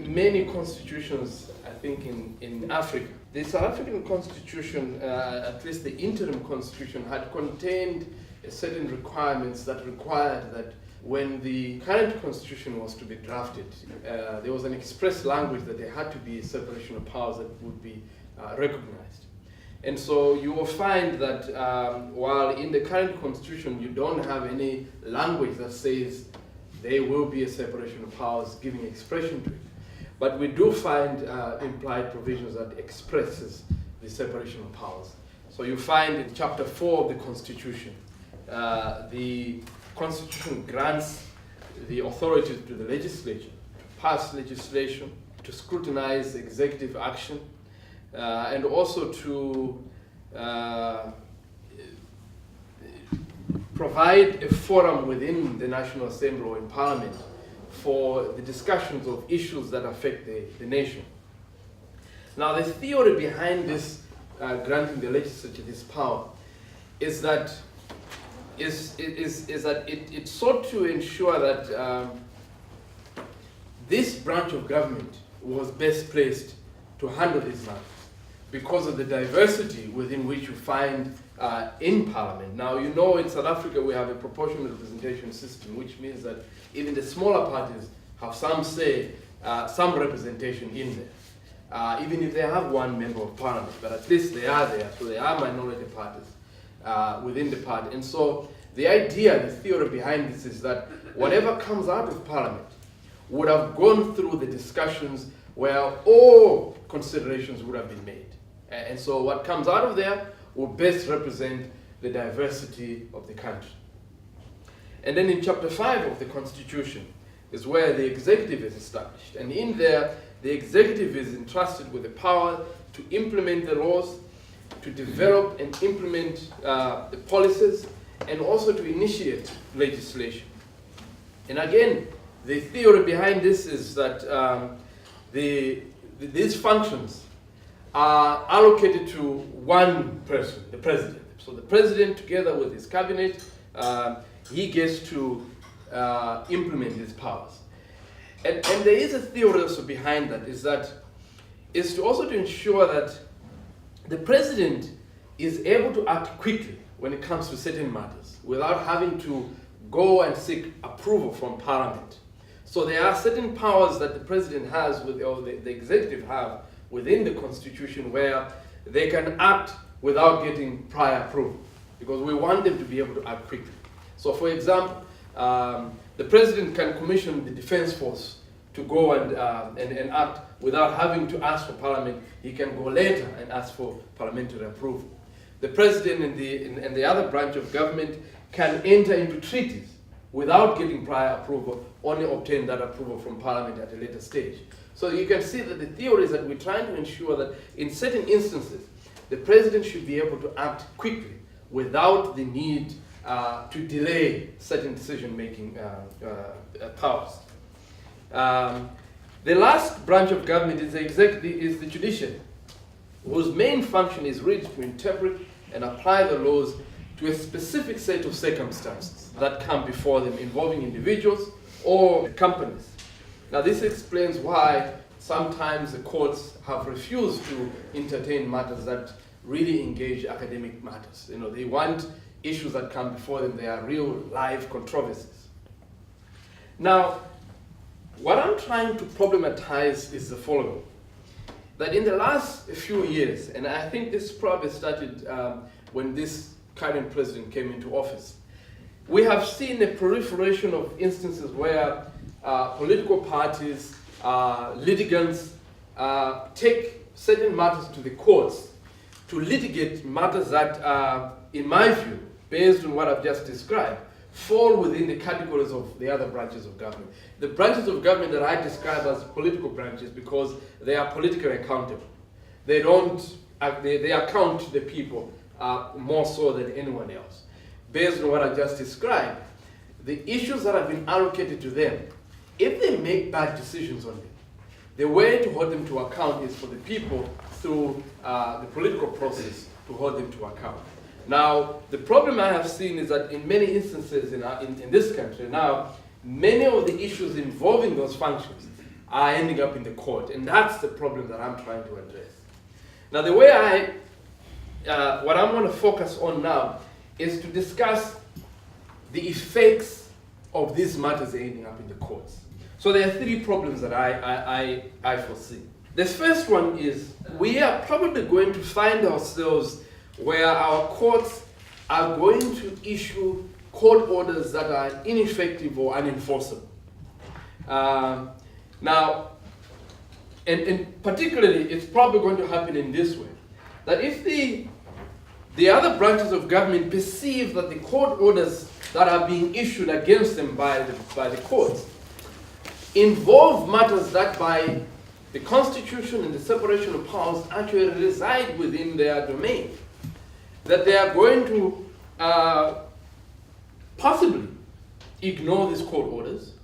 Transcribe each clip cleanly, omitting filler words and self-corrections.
many constitutions, I think, in Africa. The South African constitution, at least the interim constitution, had contained certain requirements that required that when the current constitution was to be drafted, there was an express language that there had to be a separation of powers that would be recognized. And so you will find that while in the current constitution you don't have any language that says there will be a separation of powers giving expression to it, but we do find implied provisions that expresses the separation of powers. So you find in chapter 4 of the Constitution, the Constitution grants the authority to the legislature to pass legislation, to scrutinize executive action, and also to provide a forum within the National Assembly or in Parliament for the discussions of issues that affect the nation. Now, the theory behind this granting the legislature this power is that it sought to ensure that this branch of government was best placed to handle these matters because of the diversity within which you find in Parliament. Now, you know, in South Africa we have a proportional representation system, which means that even the smaller parties have some say, some representation in there. Even if they have one member of Parliament, but at least they are there, so they are minority parties within the party. And so the idea, the theory behind this is that whatever comes out of Parliament would have gone through the discussions where all considerations would have been made. And so what comes out of there will best represent the diversity of the country. And then in chapter 5 of the Constitution is where the executive is established. And in there, the executive is entrusted with the power to implement the laws, to develop and implement the policies, and also to initiate legislation. And again, the theory behind this is that these functions are allocated to one person, the president. So the president, together with his cabinet, he gets to implement these powers. And there is a theory also behind that, is to also to ensure that the president is able to act quickly when it comes to certain matters without having to go and seek approval from Parliament. So there are certain powers that the president has, or the executive have within the Constitution, where they can act without getting prior approval, because we want them to be able to act quickly. So for example, the president can commission the defense force to go and act without having to ask for Parliament. He can go later and ask for parliamentary approval. The president and the other branch of government can enter into treaties without getting prior approval, only obtain that approval from Parliament at a later stage. So you can see that the theory is that we're trying to ensure that in certain instances, the president should be able to act quickly without the need to delay certain decision-making powers. The last branch of government is the judiciary, whose main function is really to interpret and apply the laws to a specific set of circumstances that come before them involving individuals or companies. Now, this explains why sometimes the courts have refused to entertain matters that really engage academic matters. You know, they want issues that come before them. They are real live controversies. Now, what I'm trying to problematize is the following: that in the last few years, and I think this probably started when this current president came into office, we have seen a proliferation of instances where political parties, litigants, take certain matters to the courts to litigate matters that, in my view, based on what I've just described, fall within the categories of the other branches of government. The branches of government that I describe as political branches because they are politically accountable. They account the people more so than anyone else. Based on what I just described, the issues that have been allocated to them, if they make bad decisions on them, the way to hold them to account is for the people through the political process to hold them to account. Now, the problem I have seen is that in many instances in this country now, many of the issues involving those functions are ending up in the court, and that's the problem that I'm trying to address. Now, the way what I'm going to focus on now is to discuss the effects of these matters ending up in the courts. So there are three problems that I foresee. The first one is we are probably going to find ourselves where our courts are going to issue court orders that are ineffective or unenforceable. Now, and particularly, it's probably going to happen in this way, that if the other branches of government perceive that the court orders that are being issued against them by the courts involve matters that by the Constitution and the separation of powers actually reside within their domain, that they are going to possibly ignore these court orders.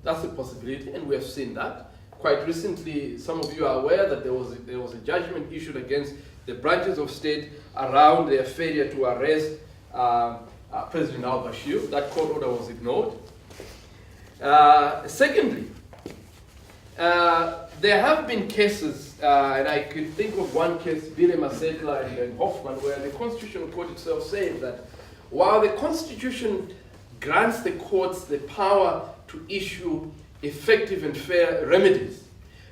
That's a possibility, and we have seen that. Quite recently, some of you are aware that there was a judgment issued against the branches of state around their failure to arrest President al-Bashir. That court order was ignored. Secondly, there have been cases, and I could think of one case, Bile Masetla and Hoffman, where the Constitutional Court itself said that while the Constitution grants the courts the power to issue effective and fair remedies,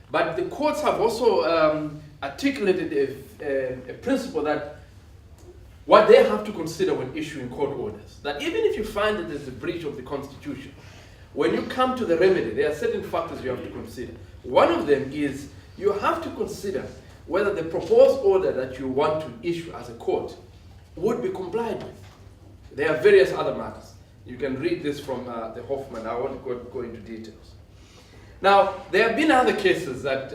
but the courts have also articulated a principle that what they have to consider when issuing court orders, that even if you find that there's a breach of the Constitution, when you come to the remedy, there are certain factors you have to consider. One of them is you have to consider whether the proposed order that you want to issue as a court would be complied with. There are various other matters. You can read this from the Hoffman. I won't go into details. Now, there have been other cases that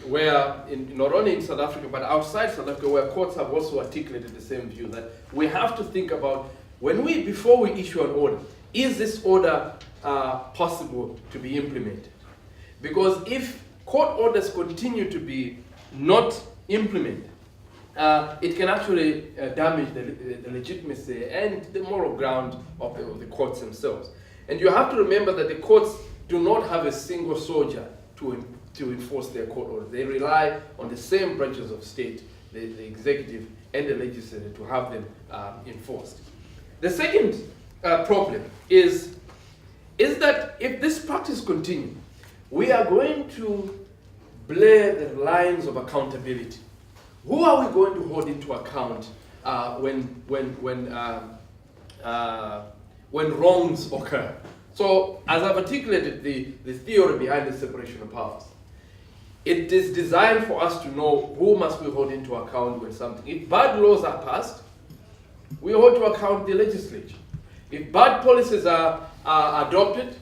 where, not only in South Africa, but outside South Africa, where courts have also articulated the same view, that we have to think about, before we issue an order, is this order possible to be implemented? Because if court orders continue to be not implemented, it can actually damage the legitimacy and the moral ground of the courts themselves. And you have to remember that the courts do not have a single soldier to enforce their court orders. They rely on the same branches of state, the executive and the legislature, to have them enforced. The second problem is that if this practice continues, we are going to blur the lines of accountability. Who are we going to hold into account when wrongs occur? So, as I've articulated the theory behind the separation of powers, it is designed for us to know who must we hold into account when something. If bad laws are passed, we hold to account the legislature. If bad policies are adopted,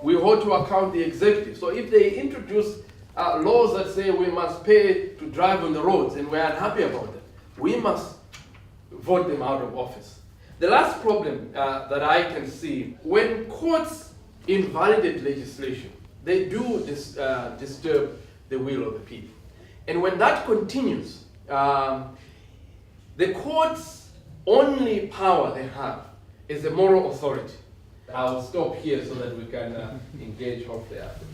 we hold to account the executive. So if they introduce laws that say we must pay to drive on the roads and we're unhappy about that, we must vote them out of office. The last problem that I can see, when courts invalidate legislation, they do disturb the will of the people. And when that continues, the court's only power they have is the moral authority. I'll stop here so that we can engage hopefully after.